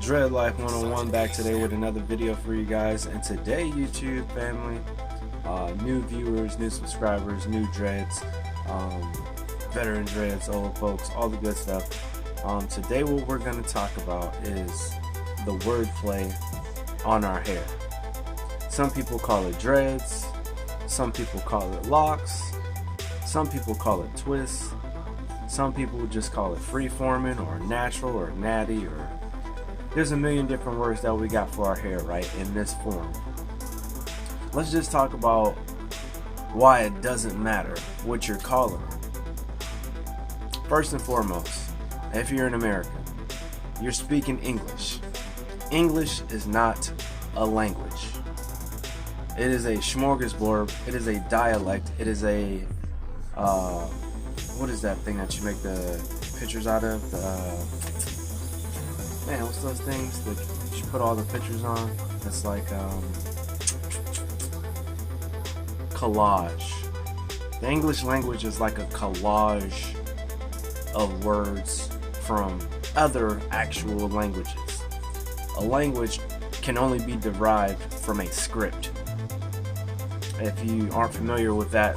DreadLock 101 back today with another video for you guys. And today, YouTube family, new viewers, new subscribers, new dreads, veteran dreads, old folks, all the good stuff. Today what we're going to talk about is the wordplay on our hair. Some people call it dreads, some people call it locks, some people call it twists, some people just call it free-forming or natural or natty, or there's a million different words that we got for our hair, right, in this form. Let's just talk about why it doesn't matter what you're calling it. First and foremost, if you're in America, you're speaking English. English is not a language. It is a smorgasbord. It is a dialect. It is a what is that thing that you make the pictures out of? Man, what's those things that you put all the pictures on? It's like collage. The English language is like a collage of words from other actual languages. A language can only be derived from a script. If you aren't familiar with that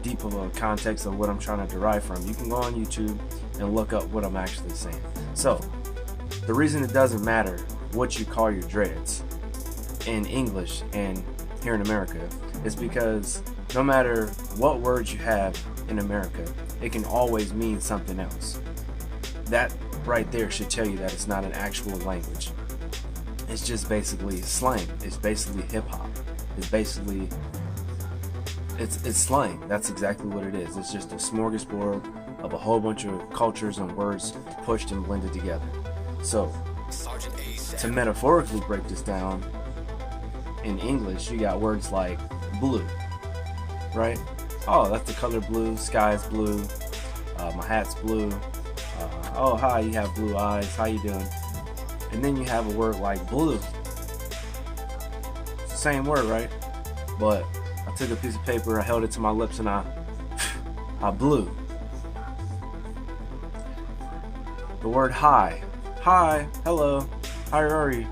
deep of a context of what I'm trying to derive from, you can go on YouTube and look up what I'm actually saying. So, the reason it doesn't matter what you call your dreads in English and here in America is because no matter what words you have in America, it can always mean something else. That right there should tell you that it's not an actual language. It's just basically slang. It's basically hip-hop. It's basically it's slang. That's exactly what it is. It's just a smorgasbord of a whole bunch of cultures and words pushed and blended together. So, to metaphorically break this down, in English, you got words like blue, right? Oh, that's the color blue, sky's blue, my hat's blue, oh, hi, you have blue eyes, how you doing? And then you have a word like blue. It's the same word, right? But I took a piece of paper, I held it to my lips, and I blew. The word hi. Hi, hello, how are you?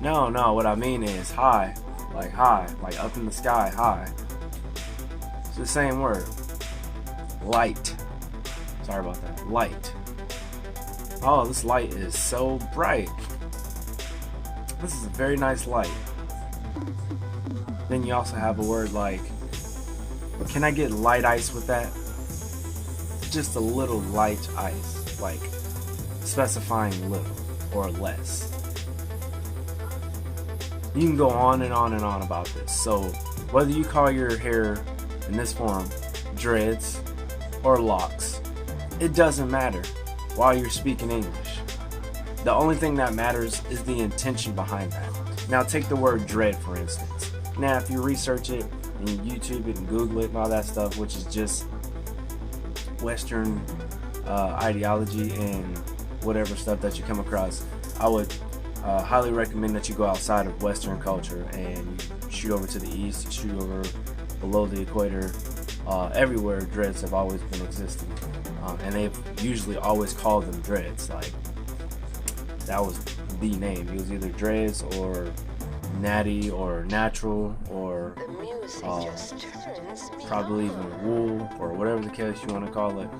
No, what I mean is high, like up in the sky, high. It's the same word. Light. Sorry about that. Light. Oh, this light is so bright. This is a very nice light. Then you also have a word like, can I get light ice with that? Just a little light ice, like specifying little or less. You can go on and on and on about this. So whether you call your hair in this form dreads or locks, it doesn't matter while you're speaking English. The only thing that matters is the intention behind that. Now take the word dread for instance. Now if you research it and you YouTube it and Google it and all that stuff, which is just Western ideology and whatever stuff that you come across, I would highly recommend that you go outside of Western culture and you shoot over to the east, shoot over below the equator. Everywhere dreads have always been existing, and they've usually always called them dreads. Like, that was the name. It was either dreads or natty or natural or probably even wool or whatever the case you want to call it.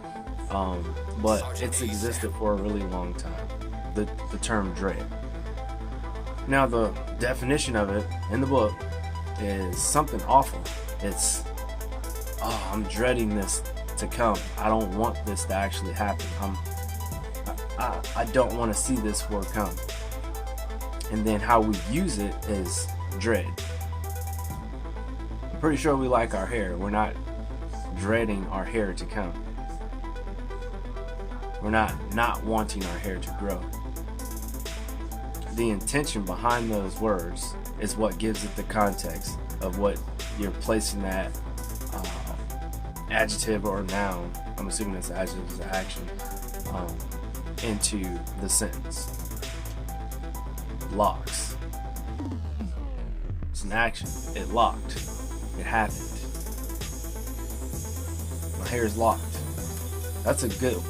But it's existed for a really long time, the term dread. Now the definition of it in the book is something awful. It's, oh, I'm dreading this to come. I don't want this to actually happen. I don't want to see this word come. And then how we use it is dread. I'm pretty sure we like our hair. We're not dreading our hair to come. We're not wanting our hair to grow. The intention behind those words is what gives it the context of what you're placing that adjective or noun, I'm assuming it's adjective, is an action, into the sentence. Locks. It's an action. It locked. It happened. My hair is locked. That's a good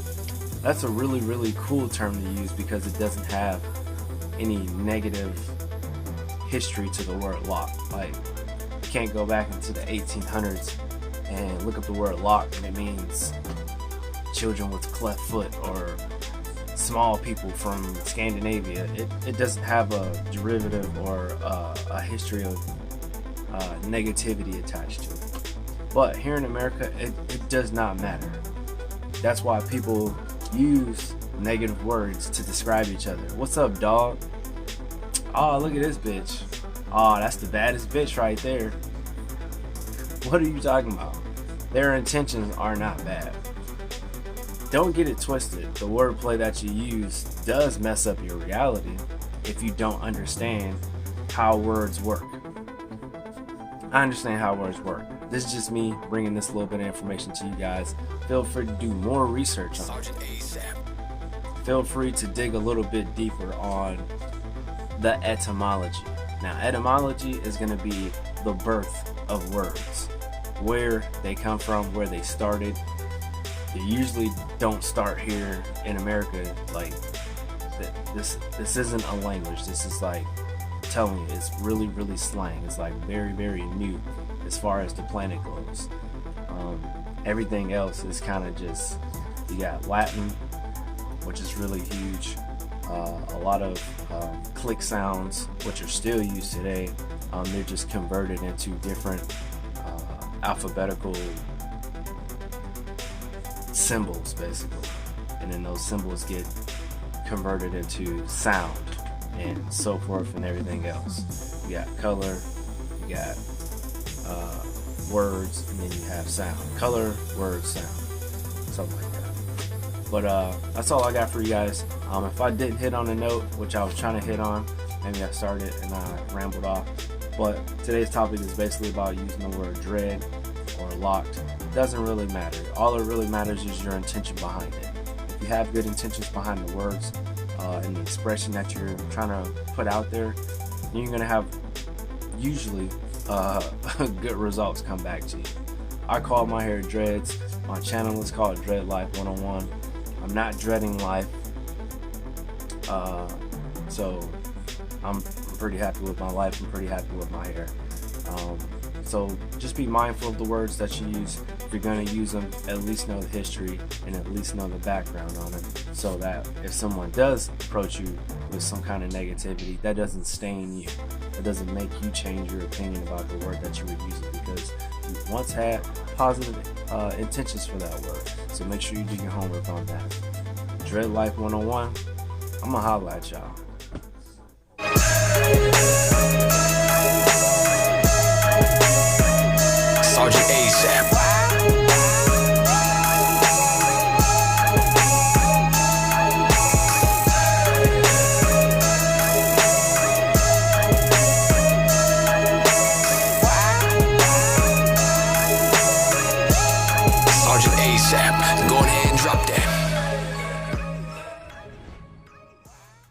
that's a really, really cool term to use because it doesn't have any negative history to the word lock. Like, you can't go back into the 1800s and look up the word lock and it means children with cleft foot or small people from Scandinavia. It doesn't have a derivative or a history of negativity attached to it. But here in America, it does not matter. That's why people use negative words to describe each other. What's up, dog? Oh, look at this bitch. Oh, that's the baddest bitch right there. What are you talking about? Their intentions are not bad. Don't get it twisted. The wordplay that you use does mess up your reality if you don't understand how words work. I understand how words work. This is just me bringing this little bit of information to you guys. Feel free to do more research on it. Feel free to dig a little bit deeper on the etymology. Now, etymology is going to be the birth of words, where they come from, where they started. They usually don't start here in America. Like, this isn't a language. This is like, I'm telling you, it's really, really slang. It's like very, very new as far as the planet goes. Everything else is kind of just, you got Latin, which is really huge. A lot of click sounds, which are still used today. They're just converted into different alphabetical symbols, basically, and then those symbols get converted into sound and so forth and everything else. You got color, you got words, and then you have sound. Color, words, sound, something like that. But that's all I got for you guys. If I didn't hit on a note, which I was trying to hit on, maybe I started and I rambled off. But today's topic is basically about using the word dread or locked. It doesn't really matter. All that really matters is your intention behind it. If you have good intentions behind the words and the expression that you're trying to put out there, you're going to have usually good results come back to you. I call my hair dreads. My channel is called Dread Life 101. I'm not dreading life. So I'm pretty happy with my life. I'm pretty happy with my hair. So just be mindful of the words that you use. If you're going to use them, at least know the history and at least know the background on them, so that if someone does approach you with some kind of negativity, that doesn't stain you. It doesn't make you change your opinion about the word that you were using, because you once had positive intentions for that word. So make sure you do your homework on that. Dread Life 101. I'm gonna holla at y'all. Sergeant ASAP.